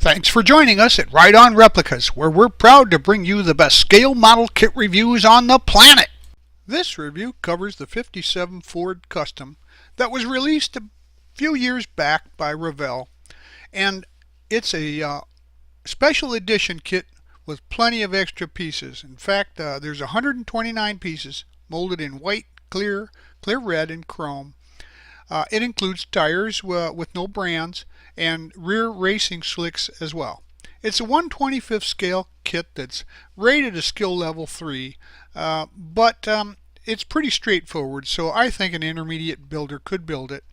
Thanks for joining us at Ride On Replicas, where we're proud to bring you the best scale model kit reviews on the planet. This review covers the 57 Ford Custom that was released a few years back by Revell, and it's a special edition kit with plenty of extra pieces. In fact, there's 129 pieces molded in white, clear red, and chrome. It includes tires with no brands and rear racing slicks as well. It's a 1/25th scale kit that's rated a skill level 3, but it's pretty straightforward, so I think an intermediate builder could build it.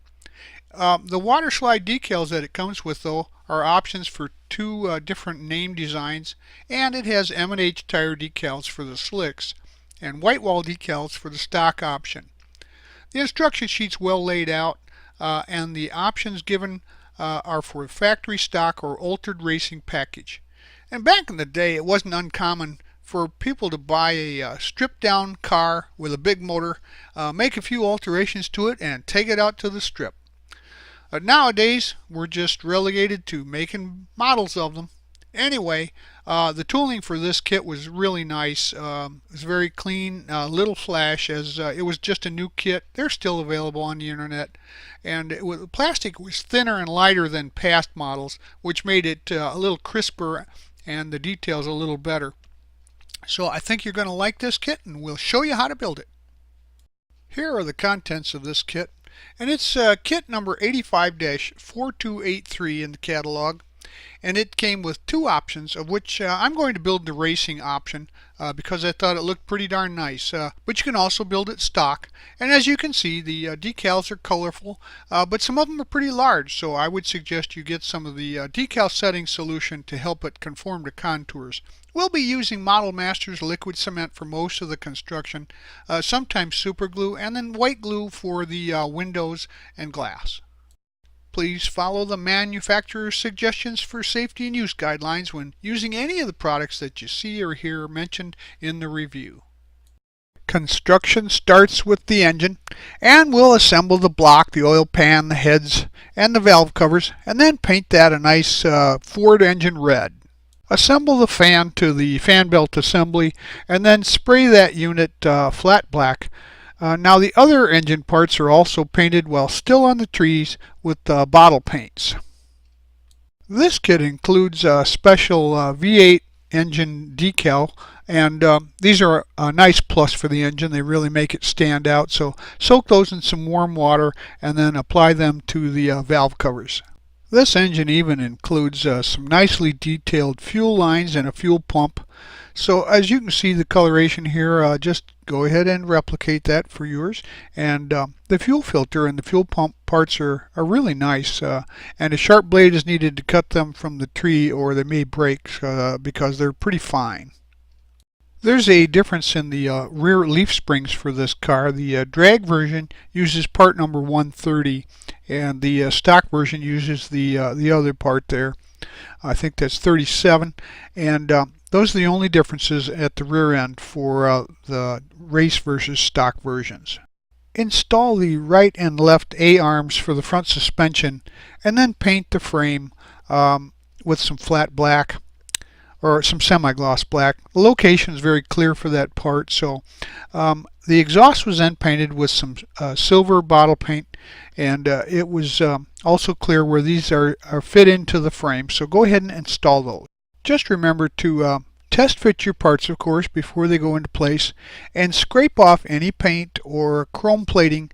The water slide decals that it comes with, though, are options for two different name designs, and it has M&H tire decals for the slicks and white wall decals for the stock option. The instruction sheet's well laid out, and the options given are for factory stock or altered racing package. And back in the day, it wasn't uncommon for people to buy a stripped down car with a big motor, make a few alterations to it, and take it out to the strip. Nowadays, we're just relegated to making models of them. Anyway, the tooling for this kit was really nice. It was very clean, little flash, as it was just a new kit. They're still available on the internet, and the plastic was thinner and lighter than past models, which made it a little crisper and the details a little better. So I think you're going to like this kit, and we'll show you how to build it. Here are the contents of this kit, and it's kit number 85-4283 in the catalog. And it came with two options, of which I'm going to build the racing option because I thought it looked pretty darn nice. But you can also build it stock. And as you can see, the decals are colorful, but some of them are pretty large, so I would suggest you get some of the decal setting solution to help it conform to contours. We'll be using Model Masters liquid cement for most of the construction, sometimes super glue, and then white glue for the windows and glass. Please follow the manufacturer's suggestions for safety and use guidelines when using any of the products that you see or hear mentioned in the review. Construction starts with the engine, and we'll assemble the block, the oil pan, the heads, and the valve covers, and then paint that a nice Ford engine red. Assemble the fan to the fan belt assembly, and then spray that unit flat black. Now the other engine parts are also painted while still on the trees with bottle paints. This kit includes a special V8 engine decal, and these are a nice plus for the engine. They really make it stand out, so soak those in some warm water and then apply them to the valve covers. This engine even includes some nicely detailed fuel lines and a fuel pump. So as you can see, the coloration here, just go ahead and replicate that for yours. And the fuel filter and the fuel pump parts are really nice. And a sharp blade is needed to cut them from the tree, or they may break because they're pretty fine. There's a difference in the rear leaf springs for this car. The drag version uses part number 130, and the stock version uses the other part there. I think that's 37, and those are the only differences at the rear end for the race versus stock versions. Install the right and left A-arms for the front suspension, and then paint the frame with some flat black or some semi-gloss black. The location is very clear for that part. So the exhaust was then painted with some silver bottle paint, and it was also clear where these are fit into the frame. So go ahead and install those. Just remember to test fit your parts, of course, before they go into place, and scrape off any paint or chrome plating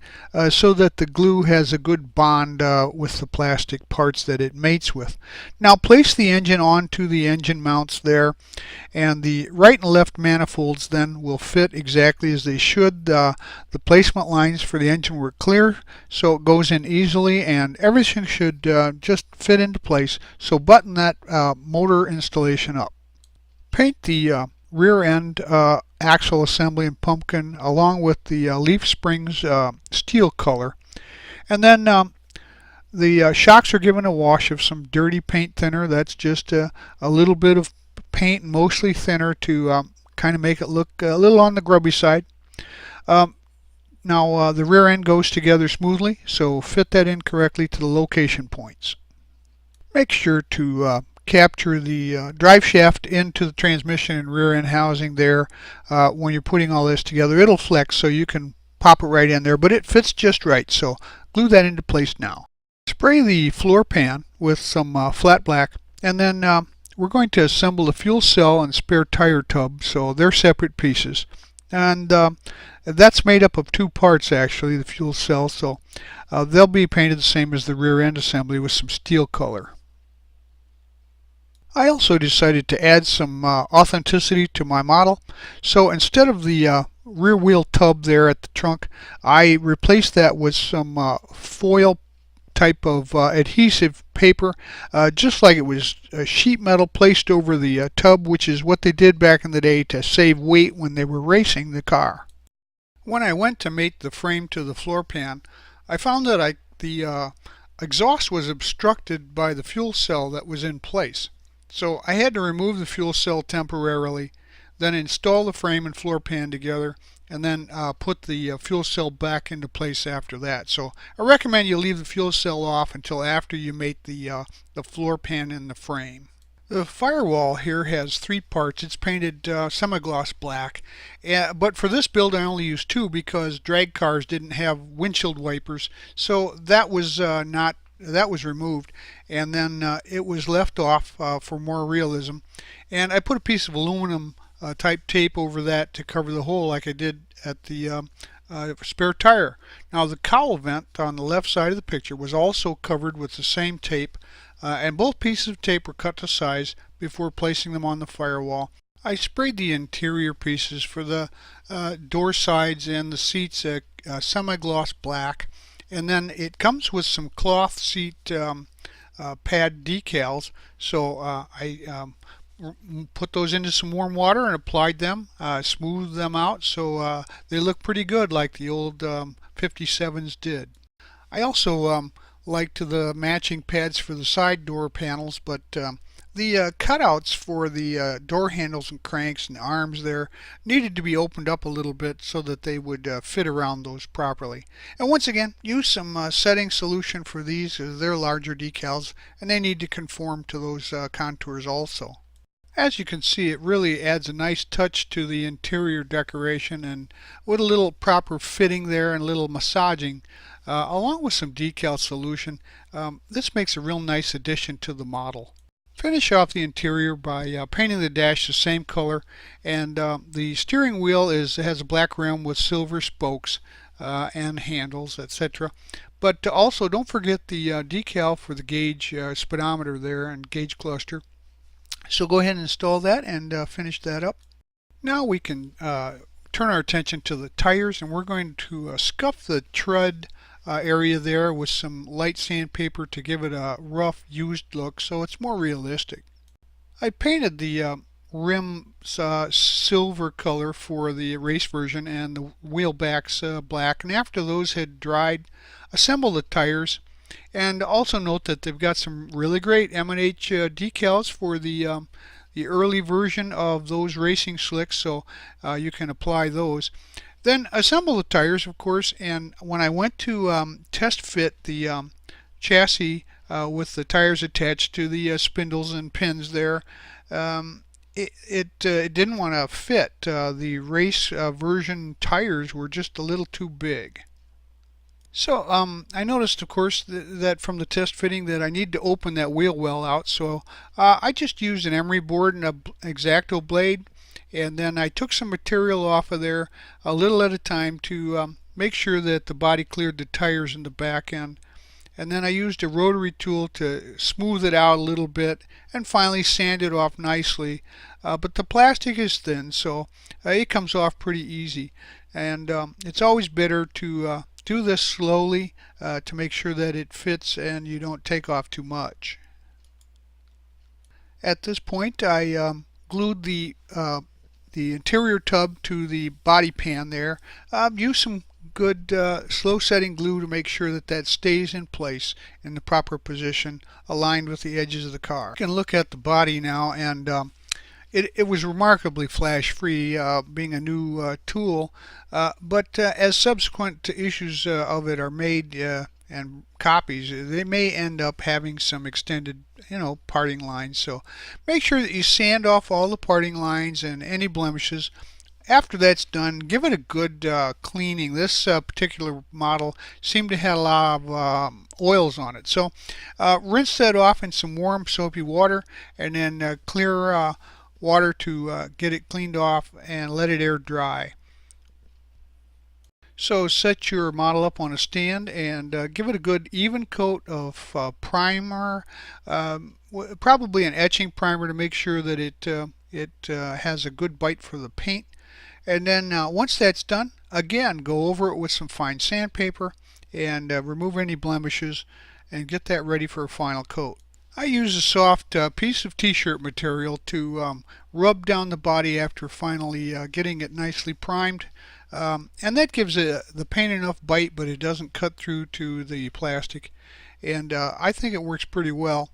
so that the glue has a good bond with the plastic parts that it mates with. Now place the engine onto the engine mounts there, and the right and left manifolds then will fit exactly as they should. The placement lines for the engine were clear, so it goes in easily, and everything should just fit into place. So button that motor installation up. Paint the rear end axle assembly and pumpkin along with the leaf springs steel color, and then the shocks are given a wash of some dirty paint thinner. That's just a little bit of paint, mostly thinner, to kind of make it look a little on the grubby side. Now the rear end goes together smoothly, so fit that in correctly to the location points. Make sure to capture the drive shaft into the transmission and rear end housing there. When you're putting all this together, it'll flex, so you can pop it right in there, but it fits just right, so glue that into place now. Spray the floor pan with some flat black, and then we're going to assemble the fuel cell and spare tire tub, so they're separate pieces. And that's made up of two parts, actually, the fuel cell, so they'll be painted the same as the rear end assembly with some steel color. I also decided to add some authenticity to my model, so instead of the rear wheel tub there at the trunk, I replaced that with some foil type of adhesive paper, just like it was sheet metal placed over the tub, which is what they did back in the day to save weight when they were racing the car. When I went to mate the frame to the floor pan, I found that the exhaust was obstructed by the fuel cell that was in place. So I had to remove the fuel cell temporarily, then install the frame and floor pan together, and then put the fuel cell back into place after that. So I recommend you leave the fuel cell off until after you mate the floor pan and the frame. The firewall here has three parts. It's painted semi-gloss black, but for this build I only used two because drag cars didn't have windshield wipers, so that was removed, and then it was left off for more realism. And I put a piece of aluminum type tape over that to cover the hole like I did at the spare tire. Now the cowl vent on the left side of the picture was also covered with the same tape, and both pieces of tape were cut to size before placing them on the firewall. I sprayed the interior pieces for the door sides and the seats semi-gloss black, and then it comes with some cloth seat pad decals, so I put those into some warm water and applied them, smoothed them out, so they look pretty good like the old 57s did. I also liked the matching pads for the side door panels, but the cutouts for the door handles and cranks and arms there needed to be opened up a little bit so that they would fit around those properly. And once again, use some setting solution for these, as they're larger decals and they need to conform to those contours also. As you can see, it really adds a nice touch to the interior decoration, and with a little proper fitting there and a little massaging, along with some decal solution, this makes a real nice addition to the model. Finish off the interior by painting the dash the same color, and the steering wheel has a black rim with silver spokes and handles, etc. But also don't forget the decal for the gauge speedometer there and gauge cluster. So go ahead and install that and finish that up. Now we can turn our attention to the tires, and we're going to scuff the tread area there with some light sandpaper to give it a rough used look so it's more realistic. I painted the rim silver color for the race version and the wheel backs black, and after those had dried, assemble the tires. And also note that they've got some really great M&H decals for the early version of those racing slicks, so you can apply those. Then assemble the tires, of course, and when I went to test fit the chassis with the tires attached to the spindles and pins there, it didn't want to fit. The race version tires were just a little too big. So I noticed, of course, that from the test fitting that I need to open that wheel well out, so I just used an emery board and an X-Acto blade, and then I took some material off of there a little at a time to make sure that the body cleared the tires in the back end. And then I used a rotary tool to smooth it out a little bit and finally sand it off nicely. But the plastic is thin, so it comes off pretty easy. And it's always better to do this slowly to make sure that it fits and you don't take off too much. At this point, I glued the interior tub to the body pan there. Use some good slow setting glue to make sure that that stays in place in the proper position, aligned with the edges of the car. You can look at the body now, and it was remarkably flash free, being a new tool, but as subsequent issues of it are made, and copies, they may end up having some extended, parting lines. So make sure that you sand off all the parting lines and any blemishes. After that's done, give it a good cleaning. This particular model seemed to have a lot of oils on it. So rinse that off in some warm soapy water, and then clear water to get it cleaned off and let it air dry. So set your model up on a stand and give it a good even coat of primer, probably an etching primer to make sure that it has a good bite for the paint. And then once that's done, again, go over it with some fine sandpaper and remove any blemishes and get that ready for a final coat. I use a soft piece of t-shirt material to rub down the body after finally getting it nicely primed. And that gives the paint enough bite, but it doesn't cut through to the plastic. And I think it works pretty well.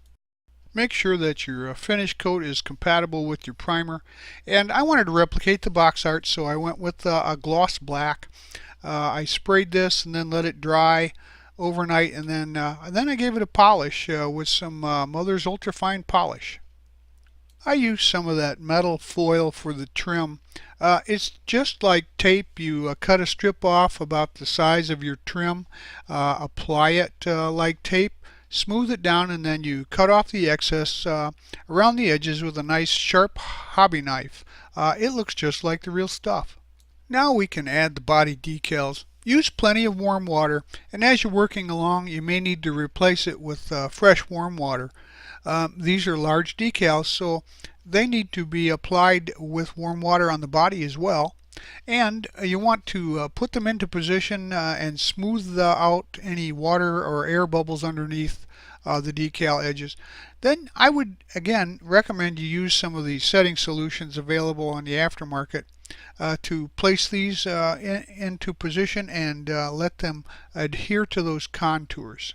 Make sure that your finish coat is compatible with your primer. And I wanted to replicate the box art, so I went with a gloss black. I sprayed this and then let it dry overnight, and then I gave it a polish with some Mother's Ultrafine polish. I used some of that metal foil for the trim. It's just like tape. You cut a strip off about the size of your trim, apply it like tape, smooth it down, and then you cut off the excess around the edges with a nice sharp hobby knife. It looks just like the real stuff. Now we can add the body decals. Use plenty of warm water, and as you're working along you may need to replace it with fresh warm water. These are large decals, so they need to be applied with warm water on the body as well. And you want to put them into position and smooth out any water or air bubbles underneath the decal edges. Then I would again recommend you use some of the setting solutions available on the aftermarket to place these into position and let them adhere to those contours.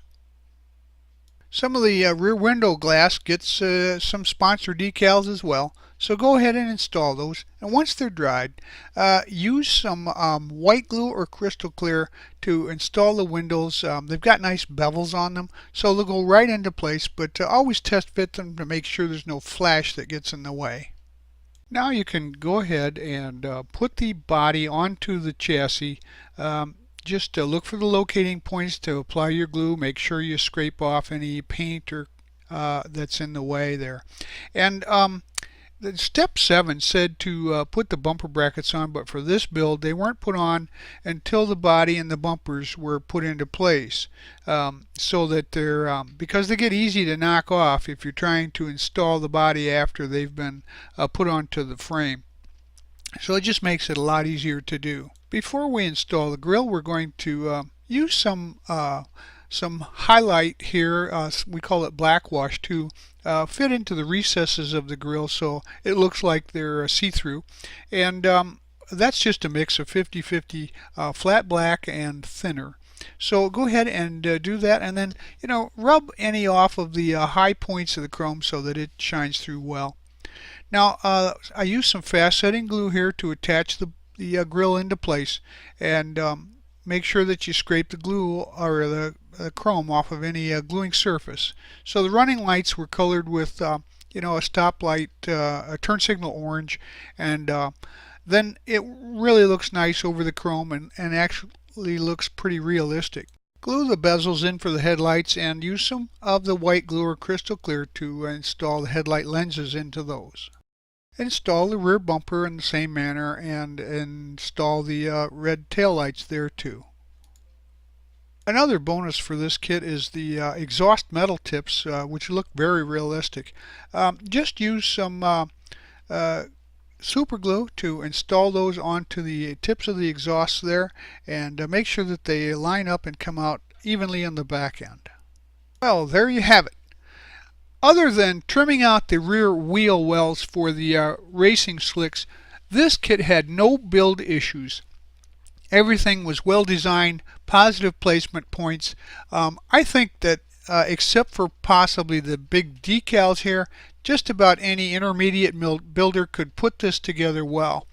Some of the rear window glass gets some sponsor decals as well, so go ahead and install those. And once they're dried, use some white glue or crystal clear to install the windows. They've got nice bevels on them, so they'll go right into place, but always test fit them to make sure there's no flash that gets in the way. Now you can go ahead and put the body onto the chassis. Just look for the locating points to apply your glue. Make sure you scrape off any paint or that's in the way there. And step 7 said to put the bumper brackets on, but for this build they weren't put on until the body and the bumpers were put into place, so that they're because they get easy to knock off if you're trying to install the body after they've been put onto the frame. So it just makes it a lot easier to do. Before we install the grill, we're going to use some highlight here. We call it black wash to fit into the recesses of the grill so it looks like they're see-through. And that's just a mix of 50-50 flat black and thinner. So go ahead and do that, and then rub any off of the high points of the chrome so that it shines through well. Now I use some fast setting glue here to attach the grill into place, and make sure that you scrape the glue or the chrome off of any gluing surface. So the running lights were colored with a stoplight, a turn signal orange, and then it really looks nice over the chrome and actually looks pretty realistic. Glue the bezels in for the headlights and use some of the white glue or crystal clear to install the headlight lenses into those. Install the rear bumper in the same manner and install the red tail lights there too. Another bonus for this kit is the exhaust metal tips, which look very realistic. Just use some super glue to install those onto the tips of the exhausts there, and make sure that they line up and come out evenly on the back end. Well, there you have it. Other than trimming out the rear wheel wells for the racing slicks, this kit had no build issues. Everything was well designed, positive placement points. I think that except for possibly the big decals here, just about any intermediate builder could put this together well.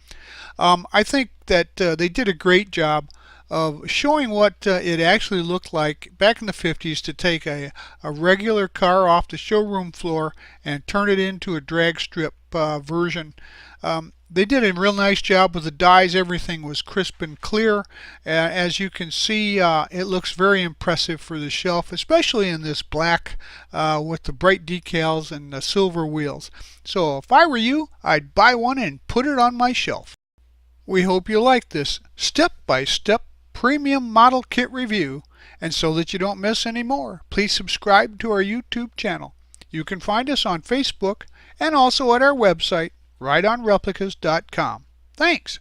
I think that they did a great job. of showing what it actually looked like back in the 50s to take a regular car off the showroom floor and turn it into a drag strip version. They did a real nice job with the dyes. Everything was crisp and clear. As you can see, it looks very impressive for the shelf, especially in this black with the bright decals and the silver wheels. So if I were you, I'd buy one and put it on my shelf. We hope you like this step-by-step premium model kit review, and so that you don't miss any more, please subscribe to our YouTube channel. You can find us on Facebook and also at our website, rightonreplicas.com. Thanks.